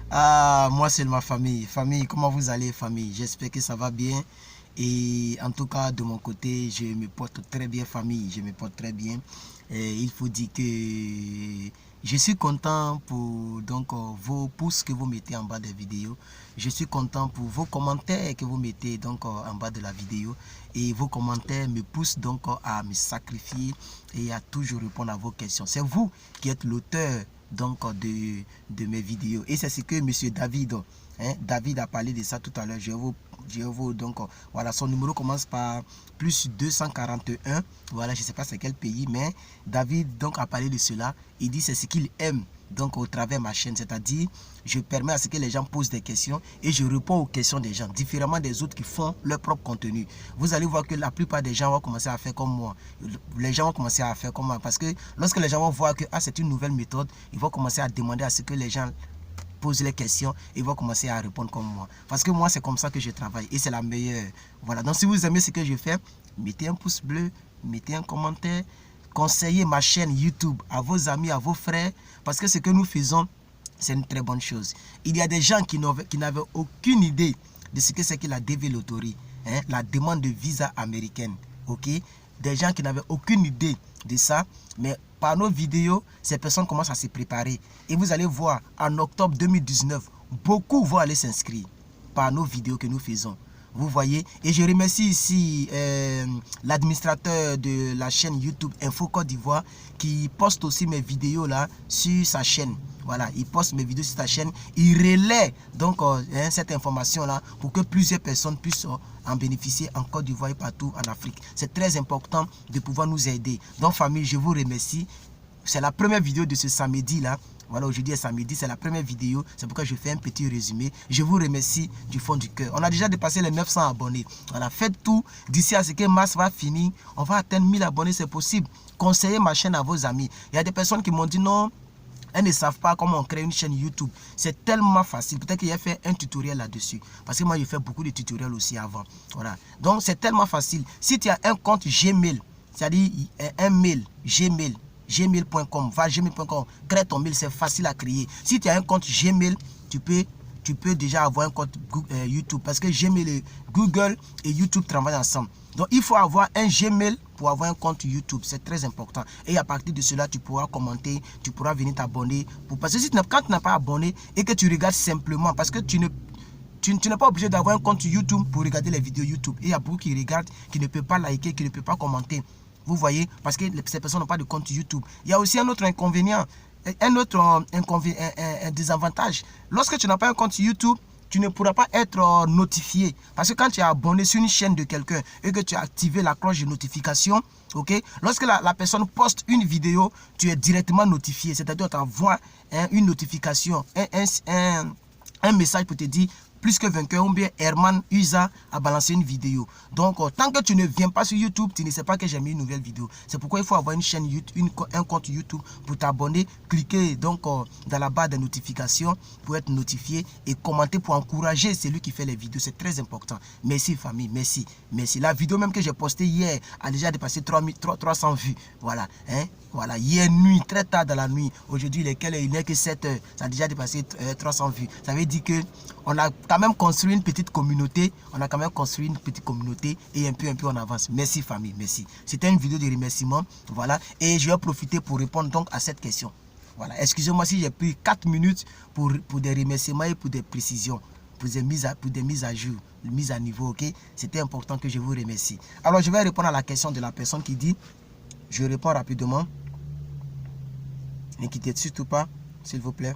Ah, moi c'est ma famille. Famille, comment vous allez, famille? J'espère que ça va bien. Et en tout cas, de mon côté, je me porte très bien, famille. Je me porte très bien. Et il faut dire que je suis content pour vos pouces que vous mettez en bas des vidéos. Je suis content pour vos commentaires que vous mettez en bas de la vidéo. Et vos commentaires me poussent à me sacrifier et à toujours répondre à vos questions. C'est vous qui êtes l'auteur de mes vidéos. Et c'est ce que monsieur David, David a parlé de ça tout à l'heure. Voilà, son numéro commence par plus 241. Voilà, je ne sais pas c'est quel pays, mais David a parlé de cela. Il dit c'est ce qu'il aime au travers de ma chaîne, c'est-à-dire je permets à ce que les gens posent des questions et je réponds aux questions des gens, différemment des autres qui font leur propre contenu. Vous allez voir que la plupart des gens vont commencer à faire comme moi. Les gens vont commencer à faire comme moi parce que lorsque les gens vont voir que c'est une nouvelle méthode, ils vont commencer à demander à ce que les gens posent les questions et vont commencer à répondre comme moi. Parce que moi, c'est comme ça que je travaille et c'est la meilleure. Voilà, donc si vous aimez ce que je fais, mettez un pouce bleu, mettez un commentaire, conseillez ma chaîne YouTube à vos amis, à vos frères, parce que ce que nous faisons, c'est une très bonne chose. Il y a des gens qui n'avaient aucune idée de ce que c'est que la DV Lottery, la demande de visa américaine, ok? Des gens qui n'avaient aucune idée de ça, mais par nos vidéos, ces personnes commencent à se préparer. Et vous allez voir, en octobre 2019, beaucoup vont aller s'inscrire par nos vidéos que nous faisons. Vous voyez, et je remercie ici l'administrateur de la chaîne YouTube Info Côte d'Ivoire qui poste aussi mes vidéos là sur sa chaîne. Voilà, il poste mes vidéos sur sa chaîne, il relaie cette information là pour que plusieurs personnes puissent en bénéficier en Côte d'Ivoire et partout en Afrique. C'est très important de pouvoir nous aider. Donc famille, je vous remercie. C'est la première vidéo de ce samedi là. Voilà, aujourd'hui est samedi, c'est la première vidéo. C'est pourquoi je fais un petit résumé. Je vous remercie du fond du cœur. On a déjà dépassé les 900 abonnés. Voilà, faites tout. D'ici à ce que mars va finir, on va atteindre 1000 abonnés, c'est possible. Conseillez ma chaîne à vos amis. Il y a des personnes qui m'ont dit non, elles ne savent pas comment on crée une chaîne YouTube. C'est tellement facile. Peut-être qu'il y a fait un tutoriel là-dessus. Parce que moi, j'ai fait beaucoup de tutoriels aussi avant. Voilà. Donc, c'est tellement facile. Si tu as un compte Gmail, c'est-à-dire un mail, gmail.com, va gmail.com, crée ton mail, c'est facile à créer. Si tu as un compte Gmail, tu peux déjà avoir un compte YouTube parce que Gmail, Google et YouTube travaillent ensemble. Donc, il faut avoir un Gmail pour avoir un compte YouTube. C'est très important. Et à partir de cela, tu pourras commenter, tu pourras venir t'abonner. Parce que quand tu n'es pas abonné et que tu regardes simplement, parce que tu n'es pas obligé d'avoir un compte YouTube pour regarder les vidéos YouTube. Et il y a beaucoup qui regardent, qui ne peuvent pas liker, qui ne peuvent pas commenter. Vous voyez, parce que ces personnes n'ont pas de compte YouTube. Il y a aussi un autre inconvénient, un désavantage. Lorsque tu n'as pas un compte YouTube, tu ne pourras pas être notifié. Parce que quand tu es abonné sur une chaîne de quelqu'un et que tu as activé la cloche de notification, ok, lorsque la personne poste une vidéo, tu es directement notifié. C'est-à-dire qu'on t'envoie une notification, un message pour te dire plus que vainqueur ou bien Herman Usa a balancé une vidéo. Donc, tant que tu ne viens pas sur YouTube, tu ne sais pas que j'ai mis une nouvelle vidéo. C'est pourquoi il faut avoir une chaîne YouTube, un compte YouTube pour t'abonner. Cliquer dans la barre de notifications pour être notifié et commenter pour encourager celui qui fait les vidéos. C'est très important. Merci famille, merci. Merci. La vidéo même que j'ai postée hier a déjà dépassé 300 vues. Voilà. Voilà, hier nuit, très tard dans la nuit. Aujourd'hui, il n'est que 7 heures. Ça a déjà dépassé 300 vues. Ça veut dire que on a quand même construit une petite communauté. Et un peu on avance. Merci famille, merci. C'était une vidéo de remerciement. Voilà. Et je vais profiter pour répondre donc à cette question. Voilà. Excusez-moi si j'ai pris 4 minutes pour des remerciements et pour des précisions. Pour des mises à jour, mises à niveau, ok? C'était important que je vous remercie. Alors, je vais répondre à la question de la personne qui dit, je réponds rapidement. Ne quittez surtout pas, s'il vous plaît.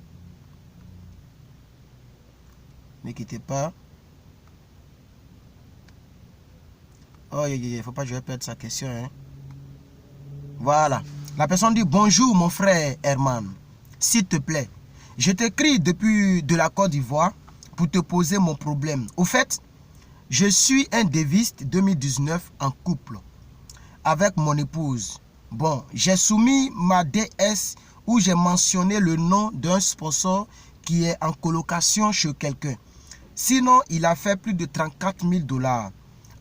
Ne quittez pas. Oh, il ne faut pas que je vais perdre sa question. Voilà. La personne dit, bonjour mon frère Herman. S'il te plaît, je t'écris depuis de la Côte d'Ivoire pour te poser mon problème. Au fait, je suis un déviste 2019 en couple avec mon épouse. Bon, j'ai soumis ma DS où j'ai mentionné le nom d'un sponsor qui est en colocation chez quelqu'un. Sinon, il a fait plus de 34 000 $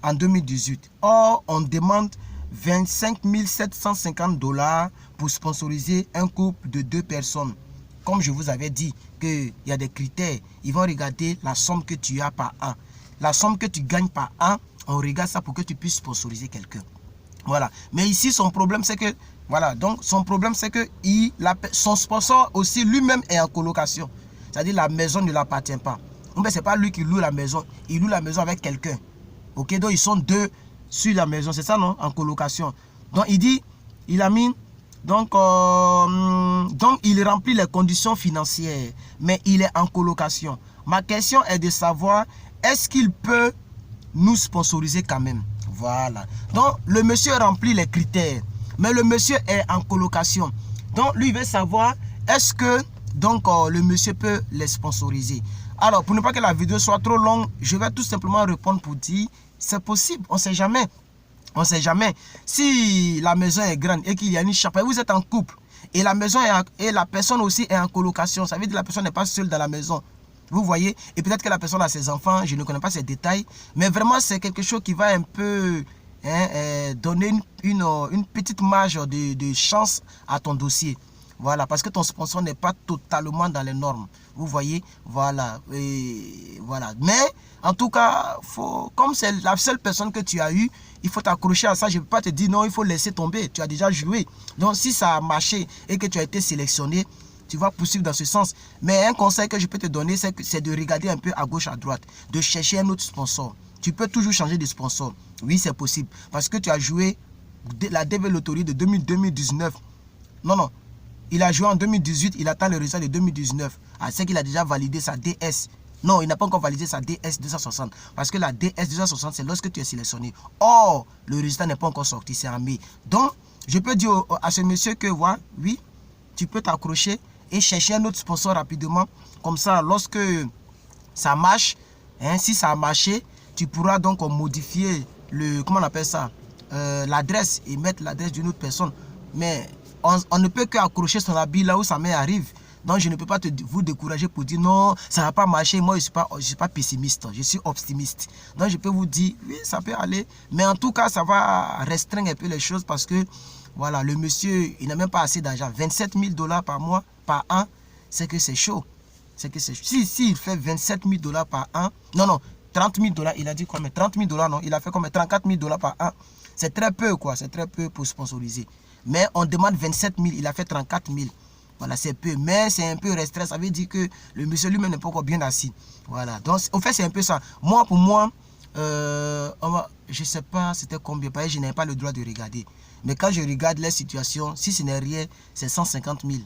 en 2018. Or, on demande 25 750 $ pour sponsoriser un couple de 2 personnes comme je vous avais dit, qu'il y a des critères. Ils vont regarder la somme que tu as par an. La somme que tu gagnes par an, on regarde ça pour que tu puisses sponsoriser quelqu'un. Voilà. Mais ici, son problème, c'est que, voilà, donc son problème, c'est que son sponsor aussi lui-même est en colocation. C'est-à-dire la maison ne l'appartient pas. Mais ce n'est pas lui qui loue la maison. Il loue la maison avec quelqu'un. Ok, donc ils sont deux sur la maison. C'est ça, non? En colocation. Donc il dit, il a mis, donc il remplit les conditions financières. Mais il est en colocation. Ma question est de savoir, est-ce qu'il peut nous sponsoriser quand même? Voilà. Donc le monsieur remplit les critères. Mais le monsieur est en colocation. Donc lui il veut savoir, est-ce que donc le monsieur peut les sponsoriser? Alors, pour ne pas que la vidéo soit trop longue, je vais tout simplement répondre pour dire, c'est possible, on ne sait jamais. On ne sait jamais. Si la maison est grande et qu'il y a une chapelle, vous êtes en couple, et la maison et la personne aussi est en colocation, ça veut dire que la personne n'est pas seule dans la maison. Vous voyez? Et peut-être que la personne a ses enfants, je ne connais pas ces détails, mais vraiment c'est quelque chose qui va un peu donner une petite marge de chance à ton dossier. Voilà, parce que ton sponsor n'est pas totalement dans les normes. Vous voyez, voilà. Et voilà. Mais, en tout cas, comme c'est la seule personne que tu as eue, il faut t'accrocher à ça. Je ne peux pas te dire non, il faut laisser tomber. Tu as déjà joué. Donc, si ça a marché et que tu as été sélectionné, tu vas poursuivre dans ce sens. Mais un conseil que je peux te donner, c'est de regarder un peu à gauche, à droite. De chercher un autre sponsor. Tu peux toujours changer de sponsor. Oui, c'est possible. Parce que tu as joué la DV Loterie de 2019. Non. Il a joué en 2018, il attend le résultat de 2019. C'est qu'il a déjà validé sa DS. Non, il n'a pas encore validé sa DS 260. Parce que la DS 260, c'est lorsque tu es sélectionné. Or, le résultat n'est pas encore sorti, c'est en mai. Donc, je peux dire à ce monsieur que, voilà, oui, tu peux t'accrocher et chercher un autre sponsor rapidement. Comme ça, lorsque ça marche, si ça a marché, tu pourras donc modifier comment on appelle ça, l'adresse et mettre l'adresse d'une autre personne. Mais on ne peut qu'accrocher son habit là où sa mère arrive. Donc je ne peux pas vous décourager pour dire non, ça ne va pas marcher. Moi, je ne suis pas pessimiste, je suis optimiste. Donc je peux vous dire, oui, ça peut aller. Mais en tout cas, ça va restreindre un peu les choses parce que, voilà, le monsieur, il n'a même pas assez d'argent. 27 000 $ par mois, par an, c'est que c'est chaud. C'est que c'est chaud. Si il fait 27 000 $ par an, non, 30 000 $, il a dit combien? 30 000 $, non, il a fait combien? 34 000 $ par an. C'est très peu, quoi, c'est très peu pour sponsoriser. Mais on demande 27 000, il a fait 34 000. Voilà, c'est peu, mais c'est un peu restreint. Ça veut dire que le monsieur lui-même n'est pas encore bien assis. Voilà, donc au fait, c'est un peu ça. Moi, pour moi, je ne sais pas c'était combien, parce que je n'ai pas le droit de regarder. Mais quand je regarde les situations, si ce n'est rien, c'est 150 000.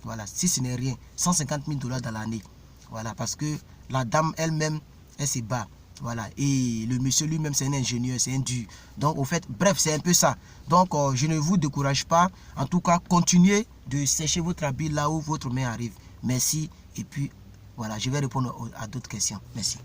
Voilà, si ce n'est rien, 150 000 $ dans l'année. Voilà, parce que la dame elle-même, elle se bat. Voilà, et le monsieur lui-même, c'est un ingénieur, c'est un dur. Donc, au fait, bref, c'est un peu ça. Donc, je ne vous décourage pas. En tout cas, continuez de sécher votre habit là où votre main arrive. Merci. Et puis, voilà, je vais répondre à d'autres questions. Merci.